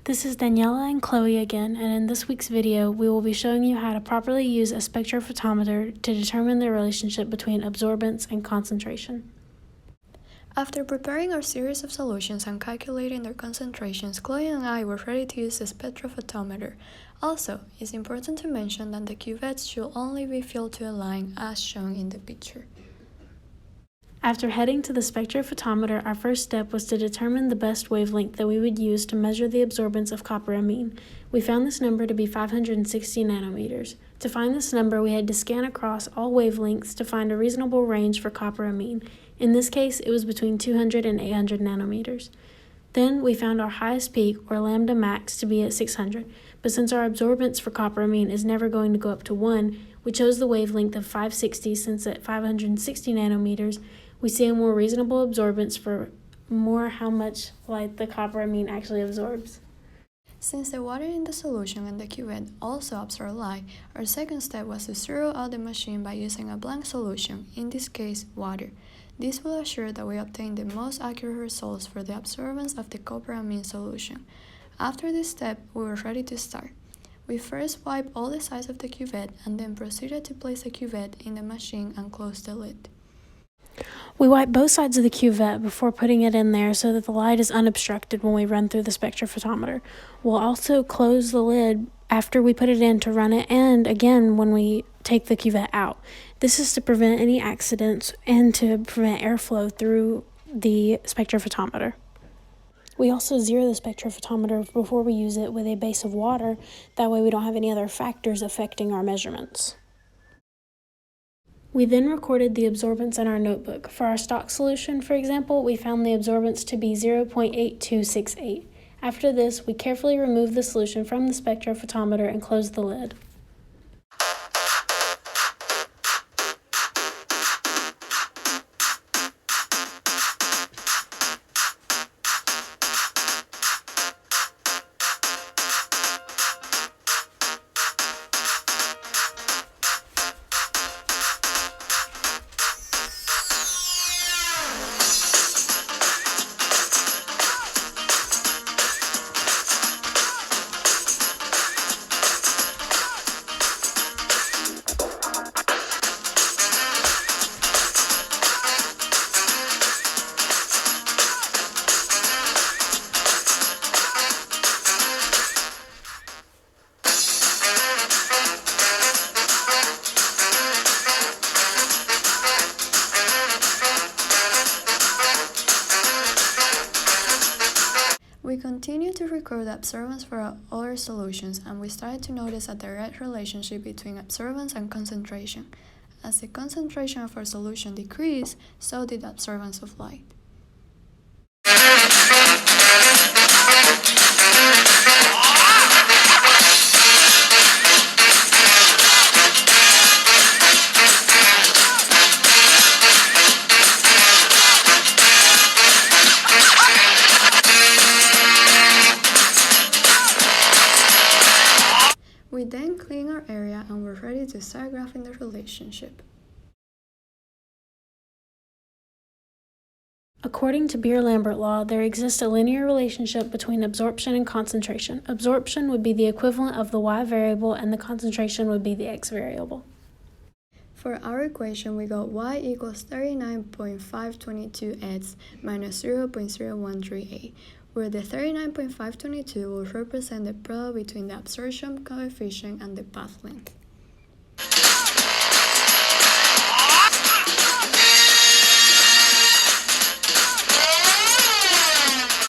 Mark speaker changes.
Speaker 1: This is Daniela and Chloe again, and in this week's video, we will be showing you how to properly use a spectrophotometer to determine the relationship between absorbance and concentration.
Speaker 2: After preparing our series of solutions and calculating their concentrations, Chloe and I were ready to use the spectrophotometer. Also, it's important to mention that the cuvettes should only be filled to a line as shown in the picture.
Speaker 1: After heading to the spectrophotometer, our first step was to determine the best wavelength that we would use to measure the absorbance of copper amine. We found this number to be 560 nanometers. To find this number, we had to scan across all wavelengths to find a reasonable range for copper amine. In this case, it was between 200 and 800 nanometers. Then we found our highest peak, or lambda max, to be at 600, but since our absorbance for copper amine is never going to go up to 1, we chose the wavelength of 560 since at 560 nanometers, we see a more reasonable absorbance for how much light the copper amine actually absorbs.
Speaker 2: Since the water in the solution and the cuvette also absorb light, our second step was to zero out the machine by using a blank solution, in this case water. This will assure that we obtain the most accurate results for the absorbance of the copper amine solution. After this step, we were ready to start. We first wiped all the sides of the cuvette and then proceeded to place the cuvette in the machine and close the lid.
Speaker 1: We wipe both sides of the cuvette before putting it in there so that the light is unobstructed when we run through the spectrophotometer. We'll also close the lid after we put it in to run it, and again when we take the cuvette out. This is to prevent any accidents and to prevent airflow through the spectrophotometer. We also zero the spectrophotometer before we use it with a base of water. That way we don't have any other factors affecting our measurements. We then recorded the absorbance in our notebook. For our stock solution, for example, we found the absorbance to be 0.8268. After this, we carefully removed the solution from the spectrophotometer and closed the lid.
Speaker 2: We continued to record the absorbance for our other solutions, and we started to notice a direct relationship between absorbance and concentration. As the concentration of our solution decreased, so did the absorbance of light. We then cleaned our area and were ready to start graphing the relationship.
Speaker 1: According to Beer-Lambert law, there exists a linear relationship between absorption and concentration. Absorption would be the equivalent of the y variable and the concentration would be the x variable.
Speaker 2: For our equation, we got y equals 39.522x minus 0.0138, where the 39.522 will represent the product between the absorption coefficient and the path length.